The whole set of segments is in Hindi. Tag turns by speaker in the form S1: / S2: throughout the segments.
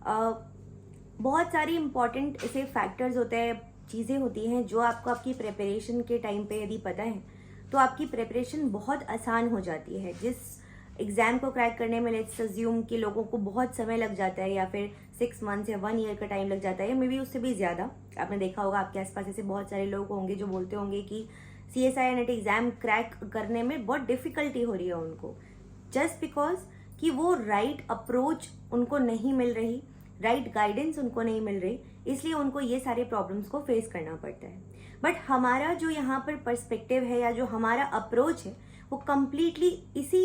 S1: बहुत सारी इंपॉर्टेंट ऐसे फैक्टर्स होते हैं, चीज़ें होती हैं जो आपको आपकी प्रिपरेशन के टाइम पे यदि पता है तो आपकी प्रिपरेशन बहुत आसान हो जाती है। जिस एग्ज़ाम को क्रैक करने में लेट्स अज्यूम कि लोगों को बहुत समय लग जाता है या फिर 6 मंथ्स या 1 ईयर का टाइम लग जाता है या मे बी उससे भी ज़्यादा, आपने देखा होगा आपके आसपास ऐसे बहुत सारे लोग होंगे जो बोलते होंगे कि CSIR नेट एग्ज़ाम क्रैक करने में बहुत डिफ़िकल्टी हो रही है उनको, जस्ट बिकॉज कि वो राइट अप्रोच उनको नहीं मिल रही, राइट गाइडेंस उनको नहीं मिल रही, इसलिए उनको ये सारे प्रॉब्लम्स को फेस करना पड़ता है। बट हमारा जो यहाँ पर पर्सपेक्टिव है या जो हमारा अप्रोच है वो कम्प्लीटली इसी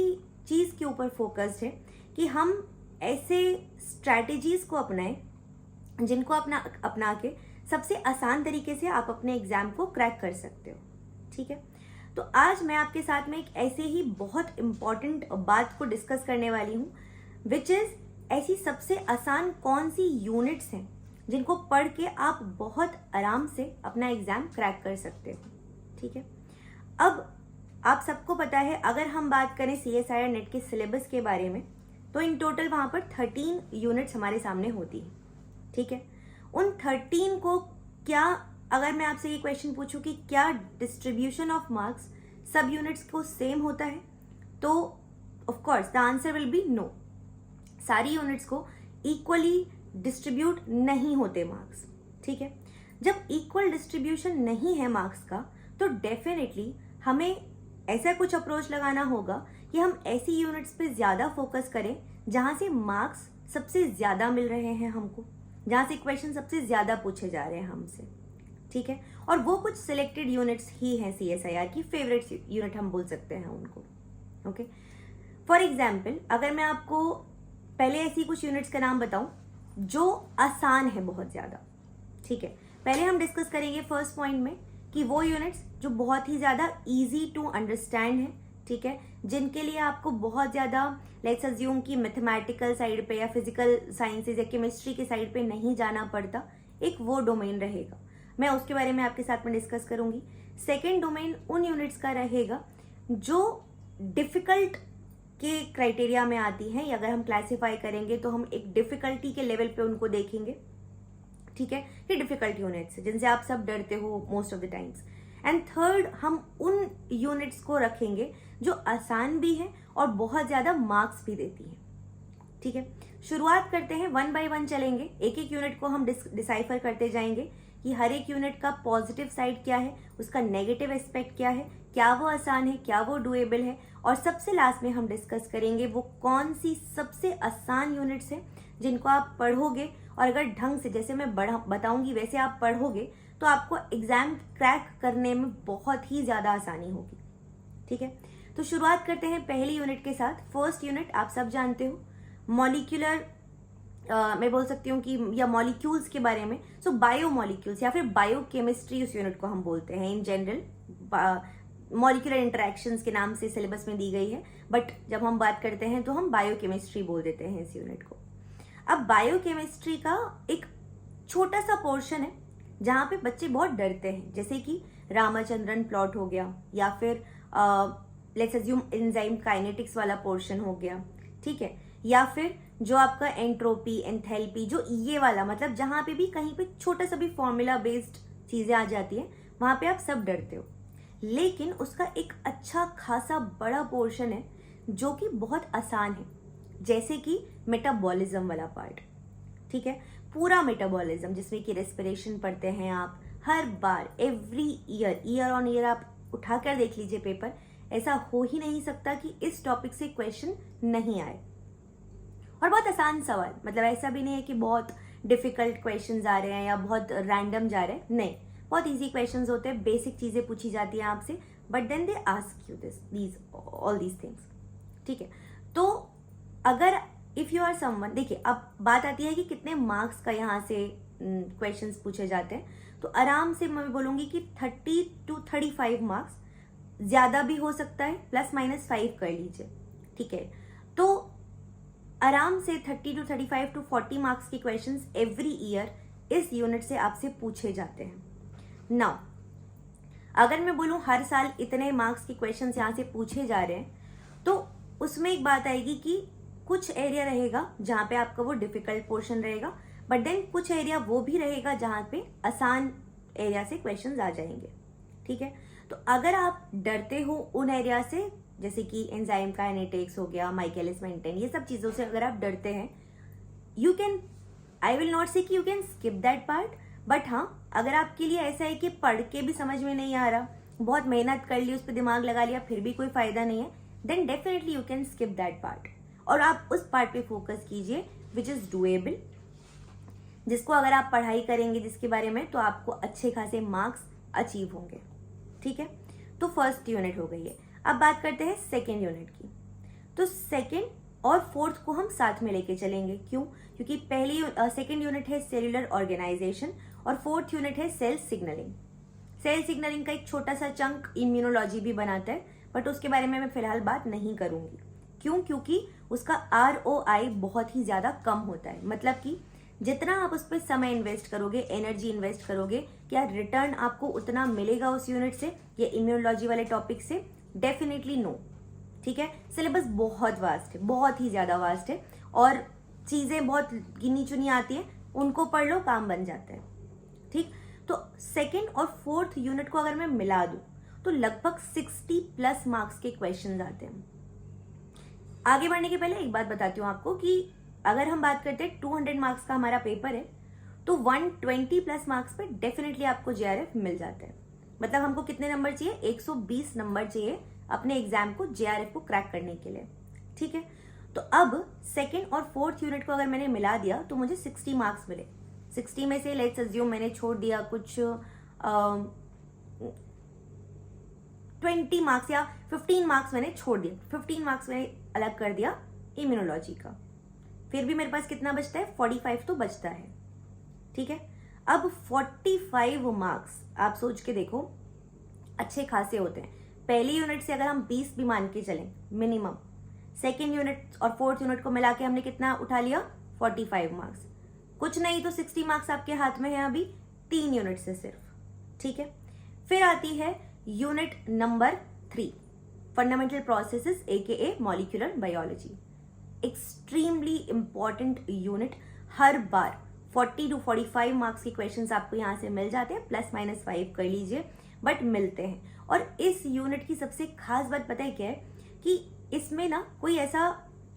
S1: चीज़ के ऊपर फोकस्ड है कि हम ऐसे स्ट्रैटेजीज को अपनाएं जिनको अपना के सबसे आसान तरीके से आप अपने एग्जाम को क्रैक कर सकते हो। ठीक है, तो आज मैं आपके साथ में एक ऐसे ही बहुत इंपॉर्टेंट बात को डिस्कस करने वाली हूँ, विच इज ऐसी सबसे आसान कौन सी यूनिट्स हैं जिनको पढ़ के आप बहुत आराम से अपना एग्जाम क्रैक कर सकते हो। ठीक है, अब आप सबको पता है अगर हम बात करें CSIR नेट के सिलेबस के बारे में तो इन टोटल वहां पर 13 यूनिट्स हमारे सामने होती है। ठीक है, उन 13 को क्या, अगर मैं आपसे ये क्वेश्चन पूछूं कि क्या डिस्ट्रीब्यूशन ऑफ मार्क्स सब यूनिट्स को सेम होता है, तो of course the answer will be no. सारी यूनिट्स को इक्वली डिस्ट्रीब्यूट नहीं होते मार्क्स। ठीक है, जब इक्वल डिस्ट्रीब्यूशन नहीं है मार्क्स का तो डेफिनेटली हमें ऐसा कुछ अप्रोच लगाना होगा कि हम ऐसी यूनिट्स पे ज्यादा फोकस करें जहां से मार्क्स सबसे ज्यादा मिल रहे हैं हमको, जहां से क्वेश्चन सबसे ज्यादा पूछे जा रहे हैं हमसे। ठीक है, और वो कुछ सिलेक्टेड यूनिट्स ही हैं CSIR की फेवरेट यूनिट हम बोल सकते हैं उनको। ओके, फॉर एग्जाम्पल अगर मैं आपको पहले ऐसी कुछ यूनिट्स का नाम बताऊं जो आसान है बहुत ज्यादा। ठीक है, पहले हम डिस्कस करेंगे फर्स्ट पॉइंट में कि वो यूनिट्स जो बहुत ही ज्यादा इजी टू अंडरस्टैंड है। ठीक है, जिनके लिए आपको बहुत ज्यादा लेट्स अज्यूम कि मैथमेटिकल साइड पे या फिजिकल साइंसेज या केमिस्ट्री के साइड पे नहीं जाना पड़ता, एक वो डोमेन रहेगा। मैं उसके बारे में आपके साथ में डिस्कस करूंगी। सेकेंड डोमेन उन यूनिट्स का रहेगा जो डिफिकल्ट के क्राइटेरिया में आती हैं, या अगर हम क्लासिफाई करेंगे तो हम एक डिफिकल्टी के लेवल पे उनको देखेंगे। ठीक है, ये डिफिकल्ट यूनिट्स जिनसे आप सब डरते हो most of the times. And third हम उन यूनिट्स को रखेंगे जो आसान भी है और बहुत ज्यादा मार्क्स भी देती है। ठीक है, शुरुआत करते हैं, 1 बाय 1 चलेंगे, एक एक यूनिट को हम डिसाइफर करते जाएंगे कि हर एक यूनिट का पॉजिटिव साइड क्या है, उसका नेगेटिव एस्पेक्ट क्या है, क्या वो आसान है, क्या वो डुएबल है, और सबसे लास्ट में हम डिस्कस करेंगे वो कौन सी सबसे आसान यूनिट्स हैं जिनको आप पढ़ोगे और अगर ढंग से जैसे मैं बताऊंगी वैसे आप पढ़ोगे तो आपको एग्जाम क्रैक करने में बहुत ही ज्यादा आसानी होगी। ठीक है, तो शुरुआत करते हैं पहली यूनिट के साथ। फर्स्ट यूनिट आप सब जानते हो, मॉलिक्यूलर मैं बोल सकती हूँ कि या मॉलिक्यूल्स के बारे में। सो बायोमॉलिक्यूल्स या फिर बायोकेमिस्ट्री उस यूनिट को हम बोलते हैं। इन जनरल मॉलिक्यूलर इंटरेक्शंस के नाम से सिलेबस में दी गई है, बट जब हम बात करते हैं तो हम बायोकेमिस्ट्री बोल देते हैं इस यूनिट को। अब बायोकेमिस्ट्री का एक छोटा सा पोर्शन है जहां पे बच्चे बहुत डरते हैं, जैसे कि रामाचंद्रन प्लॉट हो गया या फिर लेट्स अज्यूम एंजाइम काइनेटिक्स वाला पोर्शन हो गया। ठीक है, या फिर जो आपका एंट्रोपी, एंथैल्पी, जो ये वाला, मतलब जहां पे भी कहीं पे छोटा सा भी फॉर्मूला बेस्ड चीजें आ जाती है वहां पे आप सब डरते हो। लेकिन उसका एक अच्छा खासा बड़ा पोर्शन है जो कि बहुत आसान है, जैसे कि मेटाबॉलिज्म वाला पार्ट। ठीक है, पूरा मेटाबॉलिज्म जिसमें कि रेस्पिरेशन पढ़ते हैं आप हर बार, एवरी ईयर ऑन ईयर आप उठाकर देख लीजिए पेपर, ऐसा हो ही नहीं सकता कि इस टॉपिक से क्वेश्चन नहीं आए। और बहुत आसान सवाल, मतलब ऐसा भी नहीं है कि बहुत डिफिकल्ट क्वेश्चंस आ रहे हैं या बहुत रैंडम जा रहे हैं, नहीं, बहुत इजी क्वेश्चंस होते हैं, बेसिक चीजें पूछी जाती हैं आपसे, but then they ask you these all these things. ठीक है, तो अगर इफ यू आर समवन, देखिए अब बात आती है कि कितने मार्क्स का यहाँ से क्वेश्चंस पूछे जाते हैं, तो आराम से मैं बोलूंगी कि 30 to 35 मार्क्स, ज्यादा भी हो सकता है, ±5 कर लीजिए। ठीक है, तो आराम से 30 to 35 to 40 मार्क्स के क्वेश्चंस एवरी ईयर इस यूनिट से आपसे पूछे जाते हैं। नाउ अगर मैं बोलूं हर साल इतने मार्क्स के क्वेश्चंस यहाँ से पूछे जा रहे हैं, तो उसमें एक बात आएगी कि कुछ एरिया रहेगा जहाँ पे आपका वो डिफिकल्ट पोर्शन रहेगा, बट देन कुछ एरिया वो भी रहेगा जहाँ पे आसान एरिया से क्वेश्चंस आ जाएंगे। ठीक है, तो अगर आप डरते हो उन एरिया से, जैसे कि एंजाइम काइनेटिक्स हो गया, माइकलिस मेंटेन, ये सब चीज़ों से अगर आप डरते हैं, you can, I will not से कि you can skip that part, but हाँ, अगर आपके लिए ऐसा है कि पढ़ के भी समझ में नहीं आ रहा, बहुत मेहनत कर ली, उस पर दिमाग लगा लिया, फिर भी कोई फायदा नहीं है, then definitely you can skip that part और आप उस पार्ट पे फोकस कीजिए विच इज़ डूएबल, जिसको अगर आप पढ़ाई करेंगे जिसके बारे में, तो आपको अच्छे खासे मार्क्स अचीव होंगे। ठीक है, तो फर्स्ट यूनिट हो गई है। अब बात करते हैं सेकेंड यूनिट की। तो सेकेंड और फोर्थ को हम साथ में लेके चलेंगे। क्यों? क्योंकि सेकेंड यूनिट है सेल्यूलर ऑर्गेनाइजेशन और फोर्थ यूनिट है सेल सिग्नलिंग। सेल सिग्नलिंग का एक छोटा सा चंक इम्यूनोलॉजी भी बनाता है, बट उसके बारे में मैं फिलहाल बात नहीं करूंगी। क्यों? क्योंकि उसका ROI बहुत ही ज्यादा कम होता है। मतलब कि जितना आप उस पर समय इन्वेस्ट करोगे, एनर्जी इन्वेस्ट करोगे, क्या रिटर्न आपको उतना मिलेगा उस यूनिट से, ये इम्यूनोलॉजी वाले टॉपिक से? Definitely no. ठीक है, सिलेबस बहुत वास्ट है, बहुत ही ज्यादा वास्ट है, और चीजें बहुत गिनी चुनी आती हैं, उनको पढ़ लो, काम बन जाता है। ठीक, तो सेकेंड और फोर्थ यूनिट को अगर मैं मिला दूं तो लगभग 60+ मार्क्स के क्वेश्चन आते हैं। आगे बढ़ने के पहले एक बात बताती हूँ आपको कि अगर हम बात करते हैं 200 मार्क्स का हमारा पेपर है, तो 120+ मार्क्स पे डेफिनेटली आपको JRF मिल जाता है। मतलब हमको कितने नंबर चाहिए? 120 नंबर चाहिए अपने एग्जाम को, JRF को क्रैक करने के लिए। ठीक है, तो अब सेकेंड और फोर्थ यूनिट को अगर मैंने मिला दिया तो मुझे 60 मार्क्स मिले। 60 में से लेट्स अज्यूम मैंने छोड़ दिया कुछ 20 मार्क्स या 15 मार्क्स मैंने छोड़ दिया, 15 मार्क्स मैंने अलग कर दिया इम्यूनोलॉजी का, फिर भी मेरे पास कितना बचता है? 45 तो बचता है। ठीक है, अब 45 मार्क्स आप सोच के देखो, अच्छे खासे होते हैं। पहली यूनिट से अगर हम 20 भी मान के चलें मिनिमम, सेकेंड यूनिट और फोर्थ यूनिट को मिला के हमने कितना उठा लिया? 45 मार्क्स। कुछ नहीं तो 60 मार्क्स आपके हाथ में है अभी 3 यूनिट से सिर्फ। ठीक है, फिर आती है unit number 3, fundamental processes AKA molecular biology. Extremely important unit. Her bar 40 to 45 marks के क्वेश्चंस आपको यहाँ से मिल जाते हैं, ±5 कर लीजिए, बट मिलते हैं। और इस यूनिट की सबसे खास बात पता है क्या है? कि इसमें ना कोई ऐसा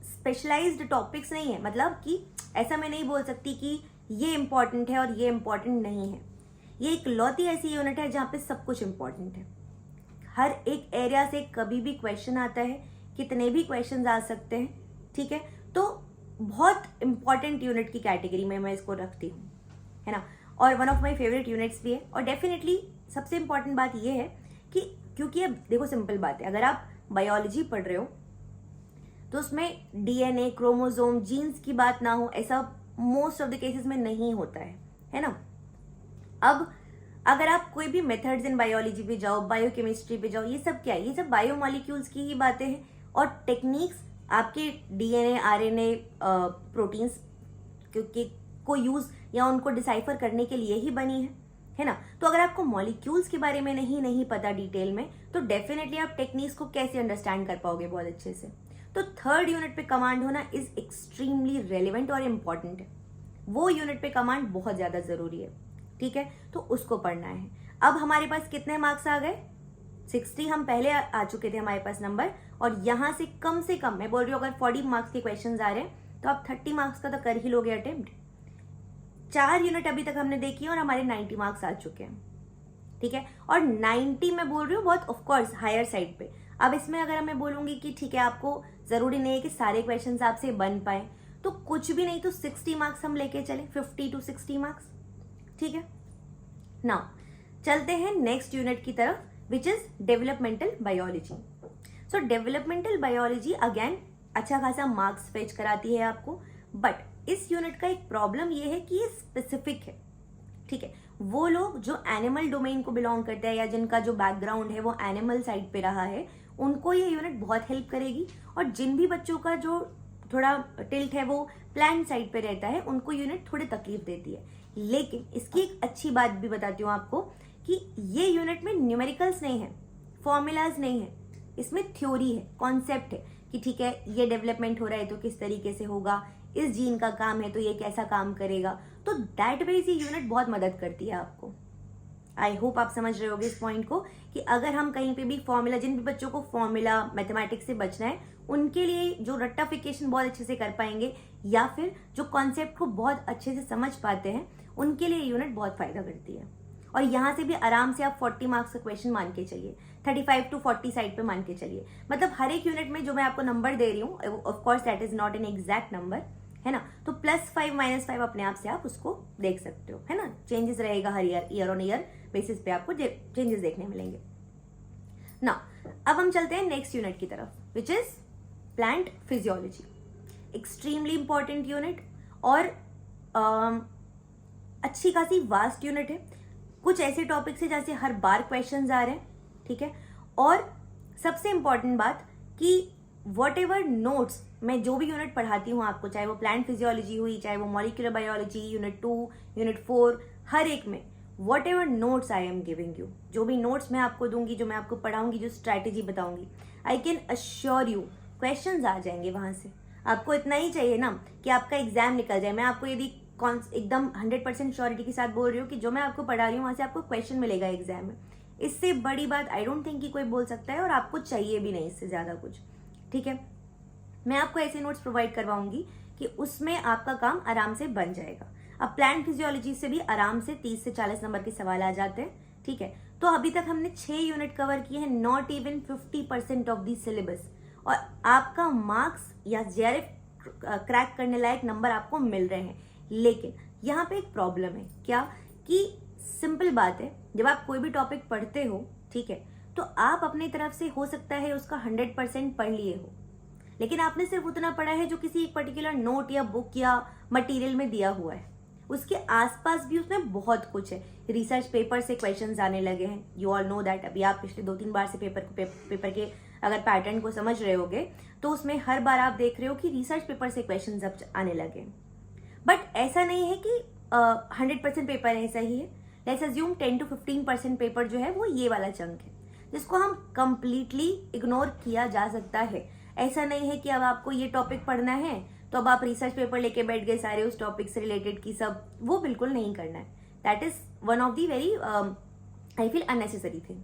S1: स्पेशलाइज्ड टॉपिक्स नहीं है। मतलब कि ऐसा मैं नहीं बोल सकती कि ये इंपॉर्टेंट है और ये इंपॉर्टेंट नहीं है। ये एक लौती ऐसी यूनिट है जहाँ पे सब कुछ इंपॉर्टेंट है। हर एक एरिया से कभी भी क्वेश्चन आता है, कितने भी क्वेश्चन आ सकते हैं। ठीक है, तो बहुत इंपॉर्टेंट यूनिट की कैटेगरी में मैं इसको रखती हूँ, है ना। और one of my favourite units भी है। और डेफिनेटली सबसे इंपॉर्टेंट बात ये है कि क्योंकि अब देखो सिंपल बात है, अगर आप बायोलॉजी पढ़ रहे हो तो उसमें DNA, क्रोमोसोम, जीन्स की बात ना हो, ऐसा मोस्ट ऑफ द केसेस में नहीं होता है ना। अब अगर आप कोई भी मेथड्स इन बायोलॉजी पे जाओ, बायोकेमिस्ट्री पे जाओ, ये सब क्या है? ये सब बायोमॉलिक्यूल्स की ही बातें हैं। और टेक्निक्स आपके DNA, RNA, प्रोटीन्स को यूज या उनको डिसाइफर करने के लिए ही बनी है ना। तो अगर आपको मॉलिक्यूल्स के बारे में नहीं पता डिटेल में, तो डेफिनेटली आप टेक्निक्स को कैसे अंडरस्टैंड कर पाओगे बहुत अच्छे से। तो थर्ड यूनिट पे कमांड होना इज एक्सट्रीमली रेलिवेंट और इम्पॉर्टेंट है। वो यूनिट पे कमांड बहुत ज्यादा जरूरी है। ठीक है, तो उसको पढ़ना है। अब हमारे पास कितने मार्क्स आ गए? 60 हम पहले आ चुके थे हमारे पास नंबर, और यहां से कम मैं बोल रही हूँ अगर 40 मार्क्स के क्वेश्चन आ रहे हैं तो आप 30 मार्क्स का तो कर ही लोगे अटेम्प्ट। 4 यूनिट अभी तक हमने देखी है और हमारे 90 मार्क्स आ चुके हैं। ठीक है, और 90 मैं बोल रही हूँ बहुत ऑफकोर्स हायर साइड पे। अब इसमें अगर मैं बोलूंगी कि ठीक है आपको जरूरी नहीं है कि सारे क्वेश्चन आपसे बन पाए, तो कुछ भी नहीं तो 60 मार्क्स हम लेके चले, 50 to 60 मार्क्स। ठीक है, नाउ चलते हैं नेक्स्ट यूनिट की तरफ, which is developmental biology. So developmental biology again अच्छा खासा मार्क्स फेच कराती है आपको, बट इस यूनिट का एक प्रॉब्लम ये है कि ये स्पेसिफिक है। ठीक है, वो लोग जो एनिमल डोमेन को बिलोंग करते हैं या जिनका जो बैकग्राउंड है वो एनिमल साइड पे रहा है, उनको ये यूनिट बहुत हेल्प करेगी। और जिन भी बच्चों का जो थोड़ा टिल्ट है वो प्लांट साइड पे रहता है, उनको यूनिट थोड़ी तकलीफ देती है। लेकिन इसकी एक अच्छी बात भी बताती हूँ आपको कि ये यूनिट में न्यूमेरिकल्स नहीं है, फॉर्मूलाज नहीं है, इसमें थ्योरी है, कॉन्सेप्ट है। कि ठीक है ये डेवलपमेंट हो रहा है तो किस तरीके से होगा, इस जीन का काम है तो ये कैसा काम करेगा। तो दैट वेज ये यूनिट बहुत मदद करती है आपको। आई होप आप समझ रहे होगे इस पॉइंट को कि अगर हम कहीं पे भी फॉर्मूला, जिन भी बच्चों को फॉर्मूला मैथमेटिक्स से बचना है उनके लिए जो रट्टाफिकेशन बहुत अच्छे से कर पाएंगे या फिर जो कॉन्सेप्ट को बहुत अच्छे से समझ पाते हैं उनके लिए यूनिट बहुत फायदा करती है। और यहाँ से भी आराम से आप 40 मार्क्स का क्वेश्चन मान के चलिए, 35 to 40 साइड पे मान के चलिए। मतलब हर एक यूनिट में जो मैं आपको नंबर दे रही हूँ, of course that is not an exact number, है ना, तो +5 -5 अपने आप से आप उसको देख सकते हो, है ना। चेंजेस रहेगा हर ईयर ऑन ईयर बेसिस पे आपको चेंजेस देखने मिलेंगे ना। अब हम चलते हैं नेक्स्ट यूनिट की तरफ, which is plant physiology. Extremely important unit और अच्छी खासी वास्ट यूनिट है। कुछ ऐसे टॉपिक्स है जैसे हर बार क्वेश्चंस आ रहे हैं, ठीक है। और सबसे इंपॉर्टेंट बात कि वॉट एवर नोट्स मैं जो भी यूनिट पढ़ाती हूँ आपको, चाहे वो प्लांट फिजियोलॉजी हुई, चाहे वो मॉलिक्यूलर बायोलॉजी, यूनिट 2, यूनिट 4, हर एक में what ever notes I am giving you, जो भी नोट्स मैं आपको दूंगी, जो मैं आपको पढ़ाऊंगी, जो स्ट्रैटेजी बताऊंगी, I can assure you questions आ जाएंगे वहां से। आपको इतना ही चाहिए ना कि आपका एग्जाम निकल जाए। मैं आपको यदि एकदम 100% श्योरिटी के साथ बोल रही हूँ कि जो मैं आपको पढ़ा रही हूँ वहां से आपको क्वेश्चन मिलेगा एग्जाम में। इससे बड़ी बात आई डोंट थिंक कि कोई बोल सकता है और आपको चाहिए भी नहीं इससे ज्यादा कुछ, ठीक है। मैं आपको ऐसे नोट्स प्रोवाइड करवाऊंगी कि उसमें आपका काम आराम से बन जाएगा। अब प्लांट फिजियोलॉजी से भी आराम से 30 से 40 नंबर के सवाल आ जाते हैं, ठीक है। तो अभी तक हमने 6 यूनिट कवर किए हैं, not even 50% of the syllabus, और आपका मार्क्स या जेआरएफ क्रैक करने लायक नंबर आपको मिल रहे हैं। लेकिन यहाँ पे एक प्रॉब्लम है, क्या कि सिंपल बात है, जब आप कोई भी टॉपिक पढ़ते हो, ठीक है, तो आप अपनी तरफ से हो सकता है उसका 100% पढ़ लिए हो, लेकिन आपने सिर्फ उतना पढ़ा है जो किसी एक पर्टिकुलर नोट या बुक या मटेरियल में दिया हुआ है। उसके आसपास भी उसमें बहुत कुछ है। रिसर्च पेपर से क्वेश्चंस आने लगे हैं, यू ऑल नो दैट। अभी आप पिछले 2-3 बार से पेपर के अगर पैटर्न को समझ रहे होगे तो उसमें हर बार आप देख रहे हो कि रिसर्च पेपर से क्वेश्चंस अब आने लगे हैं। बट ऐसा नहीं है कि 100% पेपर ऐसा ही है। लेट्स अज्यूम 10 to 15% पेपर जो है वो ये वाला चंक है जिसको हम कंप्लीटली इग्नोर किया जा सकता है। ऐसा नहीं है कि अब आपको ये टॉपिक पढ़ना है तो अब आप रिसर्च पेपर लेके बैठ गए सारे उस टॉपिक से रिलेटेड की सब, वो बिल्कुल नहीं करना है। That is one of the very I feel unnecessary thing,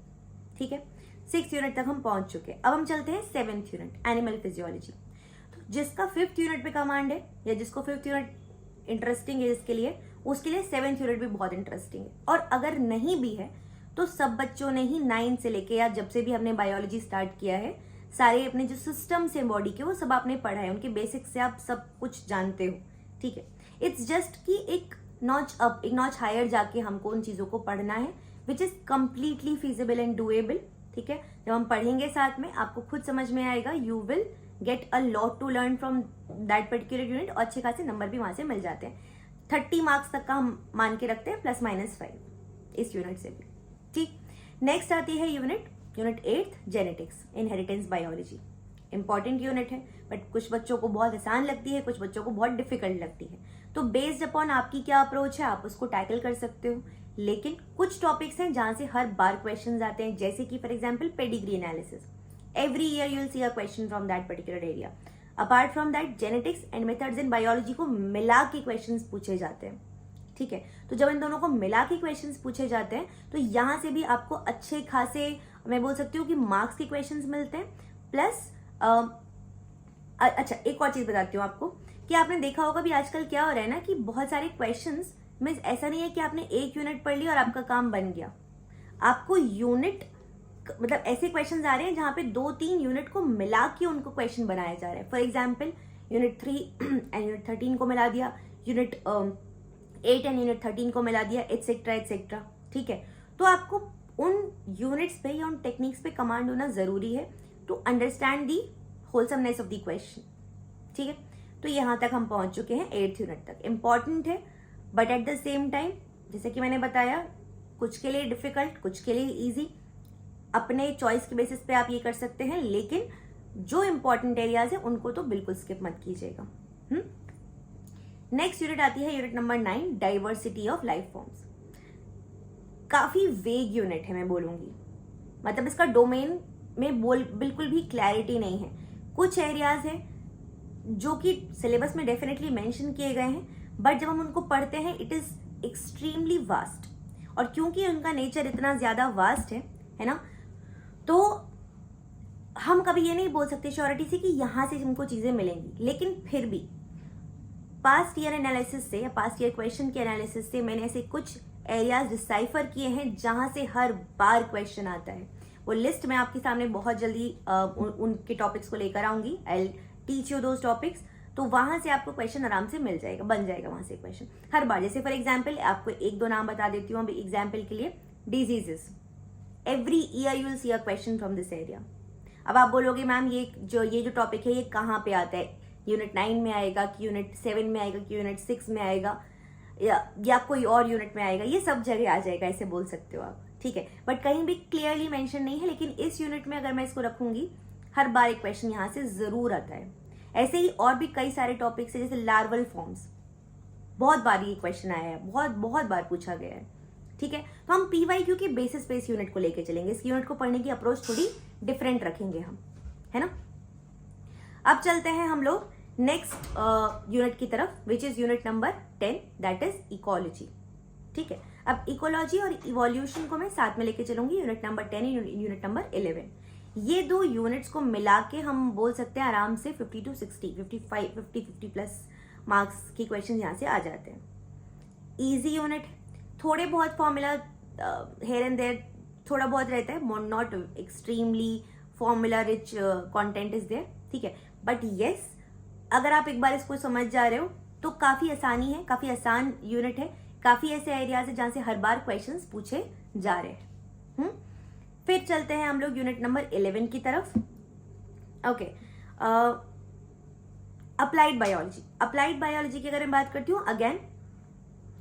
S1: ठीक है। 6th यूनिट तक हम पहुंच चुके हैं। अब हम चलते हैं 7th यूनिट, एनिमल फिजियोलॉजी। तो जिसका 5th यूनिट पे कमांड है या जिसको 5th यूनिट इंटरेस्टिंग है जिसके लिए, उसके लिए 7th यूनिट भी बहुत इंटरेस्टिंग है। और अगर नहीं भी है तो सब बच्चों ने ही 9 से लेके या जब से भी हमने बायोलॉजी स्टार्ट किया है, सारे अपने जो सिस्टम्स हैं बॉडी के वो सब आपने पढ़ा है, उनके बेसिक्स से आप सब कुछ जानते हो, ठीक है। इट्स जस्ट कि एक नॉच अप, एक नॉच हायर जाके हमको उन चीजों को पढ़ना है, which is completely feasible and doable, ठीक है। जब हम पढ़ेंगे साथ में आपको खुद समझ में आएगा, you will get a lot to learn from that particular unit, और अच्छे खासे नंबर भी वहां से मिल जाते हैं। 30 मार्क्स तक का हम मान के रखते हैं, +-5 इस यूनिट से भी, ठीक। नेक्स्ट आती है unit 8th, genetics, inheritance biology. Important unit है बट कुछ बच्चों को बहुत आसान लगती है, कुछ बच्चों को बहुत डिफिकल्ट लगती है। तो बेस्ड अपॉन आपकी क्या अप्रोच है आप उसको टैकल कर सकते हो। लेकिन कुछ टॉपिक्स हैं जहां से हर बार क्वेश्चंस आते हैं, जैसे कि for example pedigree analysis. Every year you will see a question from that particular area. Apart from that genetics and methods in biology को मिला के क्वेश्चंस पूछे जाते हैं, ठीक है। तो जब इन दोनों को मिला के क्वेश्चंस पूछे जाते हैं तो यहाँ से भी आपको अच्छे खासे, मैं बोल सकती हूँ कि मार्क्स के क्वेश्चंस मिलते हैं। प्लस अच्छा एक और चीज बताती हूँ आपको कि आपने देखा होगा भी आजकल क्या हो रहा है ना कि बहुत सारे क्वेश्चंस मीन्स ऐसा नहीं है कि आपने एक यूनिट पढ़ लिया और आपका काम बन गया। आपको यूनिट मतलब ऐसे क्वेश्चंस आ रहे हैं जहां पे 2-3 यूनिट को मिला के उनको क्वेश्चन बनाया जा रहा है। For example unit 3 and unit 13 को मिला दिया, यूनिट 8 एंड यूनिट 13 को मिला दिया, एटसेट्रा एटसेट्रा, ठीक है। तो आपको उन यूनिट्स पे या उन टेक्निक्स पे कमांड होना जरूरी है to understand the wholesomeness of the question, ठीक है। तो यहां तक हम पहुंच चुके हैं 8th यूनिट तक। इंपॉर्टेंट है but at the same time जैसे कि मैंने बताया कुछ के लिए डिफिकल्ट, कुछ के लिए इजी, अपने चॉइस के बेसिस पे आप ये कर सकते हैं। लेकिन जो इंपॉर्टेंट एरियाज है उनको तो बिल्कुल स्किप मत कीजिएगा। नेक्स्ट यूनिट आती है unit number 9, diversity of life forms. काफी वेग यूनिट है मैं बोलूंगी, मतलब इसका डोमेन में बिल्कुल भी क्लैरिटी नहीं है। कुछ एरियाज हैं जो कि सिलेबस में डेफिनेटली मेंशन किए गए हैं, बट जब हम उनको पढ़ते हैं इट इज एक्सट्रीमली वास्ट, और क्योंकि उनका नेचर इतना ज्यादा वास्ट है ना, तो हम कभी ये नहीं बोल सकते श्योरिटी से कि यहाँ से हमको चीजें मिलेंगी। लेकिन फिर भी पास्ट ईयर एनालिसिस से या पास्ट ईयर क्वेश्चन के एनालिसिस से मैंने ऐसे कुछ एरियाज डिसाइफर किए हैं जहां से हर बार क्वेश्चन आता है। वो लिस्ट मैं आपके सामने बहुत जल्दी उनके टॉपिक्स को लेकर आऊंगी। I teach you those topics, तो वहां से आपको क्वेश्चन आराम से मिल जाएगा, बन जाएगा वहां से क्वेश्चन हर बार। जैसे फॉर एग्जाम्पल आपको एक दो नाम बता देती हूँ अभी एग्जाम्पल के लिए। Diseases, every year you will see a question from this area. अब आप बोलोगे मैम ये जो टॉपिक है ये कहाँ पे आता है, यूनिट 9 में आएगा कि यूनिट 7 में आएगा कि यूनिट 6 में आएगा या कोई और यूनिट में आएगा, ये सब जगह आ जाएगा, ऐसे बोल सकते हो आप, ठीक है। बट कहीं भी क्लियरली मेंशन नहीं है, लेकिन इस यूनिट में अगर मैं इसको रखूंगी हर बार एक क्वेश्चन यहाँ से जरूर आता है। ऐसे ही और भी कई सारे टॉपिक्स है, जैसे लार्वल फॉर्म्स, बहुत बार ये क्वेश्चन आया है, बहुत बार पूछा गया है, ठीक है। तो हम PYQ के बेसिस पे इस यूनिट को लेके चलेंगे। इस यूनिट को पढ़ने की अप्रोच थोड़ी डिफरेंट रखेंगे हम, है ना। अब चलते हैं हम लोग नेक्स्ट यूनिट की तरफ, which is unit number 10, that is ecology, ठीक है। अब इकोलॉजी और इवोल्यूशन को मैं साथ में लेके चलूंगी, यूनिट नंबर 10 यूनिट नंबर 11। ये दो यूनिट्स को मिला के हम बोल सकते हैं आराम से 50 to 60, 50 प्लस मार्क्स के क्वेश्चन यहाँ से आ जाते हैं। इजी यूनिट, थोड़े बहुत फॉर्मूला हेयर एंड देयर थोड़ा बहुत रहता है, not extremely formula rich content is there, ठीक है। बट यस, अगर आप एक बार इसको समझ जा रहे हो तो काफी आसानी है, काफी आसान यूनिट है, काफी ऐसे एरियाज है जहां से हर बार क्वेश्चंस पूछे जा रहे हैं। फिर चलते हैं हम लोग यूनिट नंबर 11 की तरफ। Okay, applied biology. Applied biology की अगर मैं बात करती हूँ, अगेन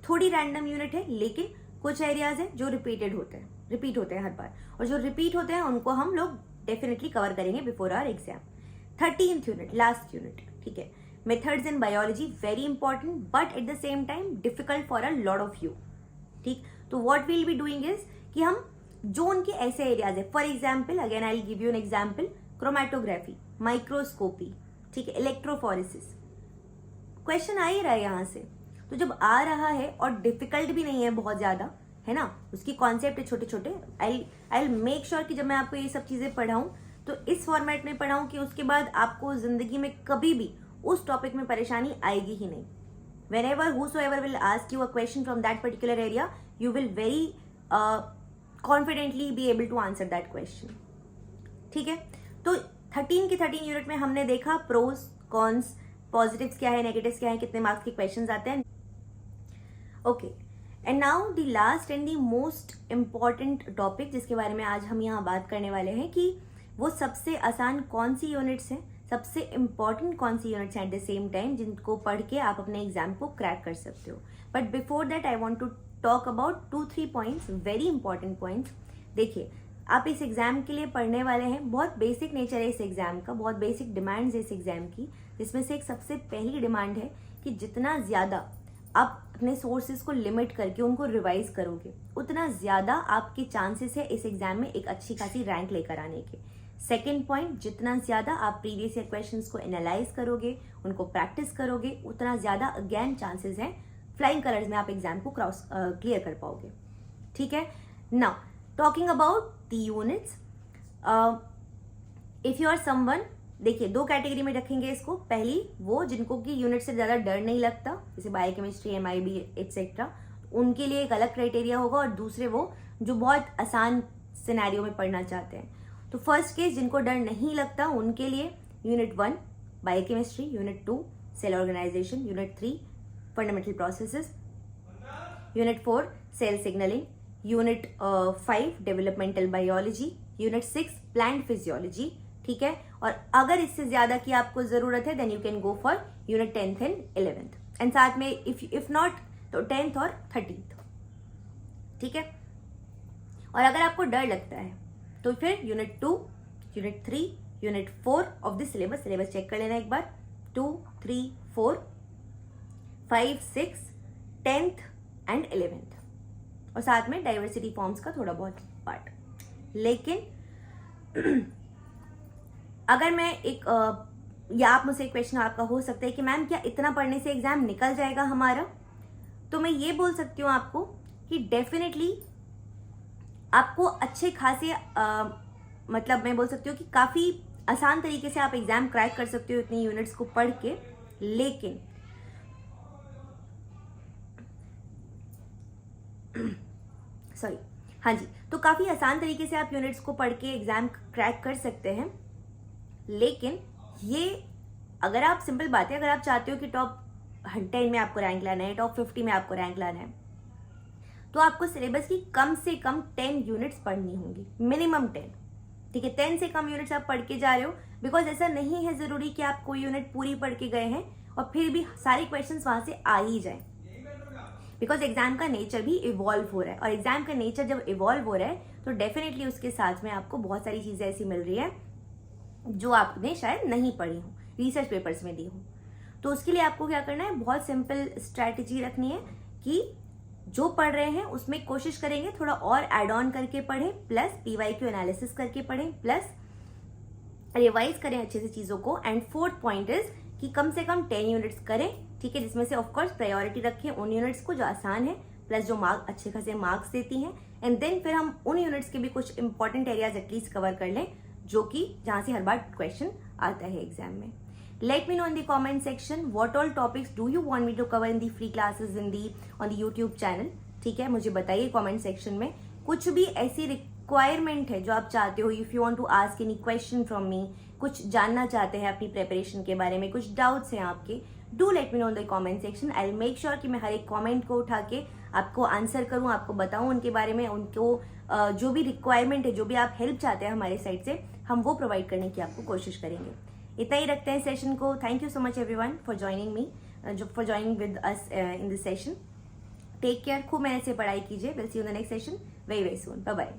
S1: थोड़ी रैंडम यूनिट है, लेकिन कुछ एरियाज है जो रिपीट होते हैं हर बार, और जो रिपीट होते हैं उनको हम लोग डेफिनेटली कवर करेंगे before our exam. 13th unit, last unit, ठीक है। Methods in biology, very important but at the same time difficult for a lot of you, ठीक। तो what will be doing is कि हम जो उनके ऐसे एरियाज है, for example again I give you an example, chromatography, microscopy, ठीक है, इलेक्ट्रोफोरेसिस, क्वेश्चन आ ही रहा है यहाँ से। तो जब आ रहा है और डिफिकल्ट भी नहीं है बहुत ज्यादा, है ना, उसकी कॉन्सेप्ट है छोटे छोटे, आई मेक श्योर कि जब मैं आपको ये सब चीजें पढ़ाऊं तो इस फॉर्मेट में पढ़ाऊं कि उसके बाद आपको जिंदगी में कभी भी उस टॉपिक में परेशानी आएगी ही नहीं। whenever whosoever will ask you a question from that particular area, you will very confidently be able to answer that question, ठीक है। तो 13 की 13 यूनिट में हमने देखा प्रोज कॉन्स, पॉजिटिव्स क्या है, नेगेटिव्स क्या है, कितने मार्क्स के क्वेश्चंस आते हैं। Okay, and now the last and the most important topic जिसके बारे में आज हम यहाँ बात करने वाले हैं कि वो सबसे आसान कौन सी यूनिट्स हैं, सबसे इम्पॉर्टेंट कौन सी यूनिट्स हैं एट द सेम टाइम, जिनको पढ़ के आप अपने एग्जाम को क्रैक कर सकते हो। But before that I want to talk about 2-3 points, very important points. देखिए, आप इस एग्जाम के लिए पढ़ने वाले हैं, बहुत बेसिक नेचर है इस एग्जाम का, बहुत बेसिक डिमांड्स है इस एग्जाम की, जिसमें से एक सबसे पहली डिमांड है कि जितना ज्यादा आप अपने सोर्सेज को लिमिट करके उनको रिवाइज करोगे, उतना ज्यादा आपके चांसेस है इस एग्जाम में एक अच्छी खासी रैंक लेकर आने के। सेकेंड पॉइंट, जितना ज्यादा आप प्रीवियस ईयर क्वेश्चंस को एनालाइज करोगे, उनको प्रैक्टिस करोगे, उतना ज्यादा अगेन चांसेस हैं फ्लाइंग कलर्स में आप एग्जाम को क्लियर कर पाओगे, ठीक है। Now talking about the units, if you are someone, देखिए 2 कैटेगरी में रखेंगे इसको। पहली वो जिनको कि यूनिट से ज्यादा डर नहीं लगता, जैसे बायोकेमिस्ट्री, MIB एटसेट्रा, उनके लिए एक अलग क्राइटेरिया होगा, और दूसरे वो जो बहुत आसान सिनेरियो में पढ़ना चाहते हैं। तो फर्स्ट केस, जिनको डर नहीं लगता उनके लिए unit 1 biochemistry, unit 2 cell organisation, unit 3 fundamental processes, unit 4 cell signalling, unit 5 developmental biology, unit 6 plant physiology, ठीक है। और अगर इससे ज्यादा की आपको जरूरत है then you can go for unit 10th and 11th, and साथ में इफ नॉट तो 10th और 13th, ठीक है। और अगर आपको डर लगता है तो फिर unit 2, unit 3, unit 4 of the syllabus check कर लेना एक बार, 2, 3, 4, 5, 6, 10th एंड 11th, और साथ में डाइवर्सिटी फॉर्म्स का थोड़ा बहुत पार्ट। लेकिन अगर मैं एक या आप मुझसे एक क्वेश्चन आपका हो सकता है कि मैम क्या इतना पढ़ने से एग्जाम निकल जाएगा हमारा, तो मैं ये बोल सकती हूँ आपको कि डेफिनेटली आपको अच्छे खासे मतलब मैं बोल सकती हूँ कि काफ़ी आसान तरीके से आप एग्ज़ाम क्रैक कर सकते हो इतनी यूनिट्स को पढ़ के। लेकिन सॉरी, हाँ जी, तो काफ़ी आसान तरीके से आप यूनिट्स को पढ़ के एग्ज़ाम क्रैक कर सकते हैं। लेकिन ये अगर आप, सिंपल बात है, अगर आप चाहते हो कि टॉप 10 में आपको रैंक लाना है, टॉप 50 में आपको रैंक लाना है, तो आपको सिलेबस की कम से कम 10 यूनिट्स पढ़नी होंगी, मिनिमम 10। ठीक है, 10 से कम यूनिट्स आप पढ़ के जा रहे हो, बिकॉज ऐसा नहीं है ज़रूरी कि आप कोई यूनिट पूरी पढ़ के गए हैं और फिर भी सारे क्वेश्चंस वहाँ से आ ही जाए, बिकॉज एग्जाम का नेचर भी इवॉल्व हो रहा है। और एग्जाम का नेचर जब इवॉल्व हो रहा है तो डेफिनेटली उसके साथ में आपको बहुत सारी चीज़ें ऐसी मिल रही है जो आपने शायद नहीं पढ़ी हो, रिसर्च पेपर्स में दी हो। तो उसके लिए आपको क्या करना है, बहुत सिंपल स्ट्रैटेजी रखनी है कि जो पढ़ रहे हैं उसमें कोशिश करेंगे थोड़ा और एड ऑन करके पढ़ें, प्लस PYQ एनालिसिस करके पढ़ें, प्लस रिवाइज करें अच्छे से चीज़ों को। एंड फोर्थ पॉइंट इज कि कम से कम 10 यूनिट्स करें, ठीक है, जिसमें से ऑफकोर्स प्रायोरिटी रखें उन यूनिट्स को जो आसान है, प्लस जो मार्क अच्छे खासे मार्क्स देती हैं। एंड देन फिर हम उन यूनिट्स के भी कुछ इंपॉर्टेंट एरियाज एटलीस्ट कवर कर लें, जो कि जहाँ से हर बार क्वेश्चन आता है एग्जाम में। Let me know in the comment section what all topics do you want me to cover in the free classes on the YouTube channel। ठीक है, मुझे बताइए कमेंट सेक्शन में कुछ भी ऐसी रिक्वायरमेंट है जो आप चाहते हो, if you want to ask any question from me, कुछ जानना चाहते हैं अपनी प्रेपरेशन के बारे में, कुछ डाउट्स हैं आपके, do let me know in the comment section. I will make sure कि मैं हर एक कमेंट को उठा के आपको आंसर करूँ, आपको बताऊँ उनके बारे में, उनको जो भी रिक्वायरमेंट है, जो भी आप हेल्प चाहते हैं हमारे साइड से, हम वो प्रोवाइड करने की आपको कोशिश करेंगे। इतना ही रखते हैं सेशन को। Thank you so much everyone for joining me, for joining with us in this session. Take care, खूब मेहनत से पढ़ाई कीजिए। Will see you in the next session very very soon. Bye bye.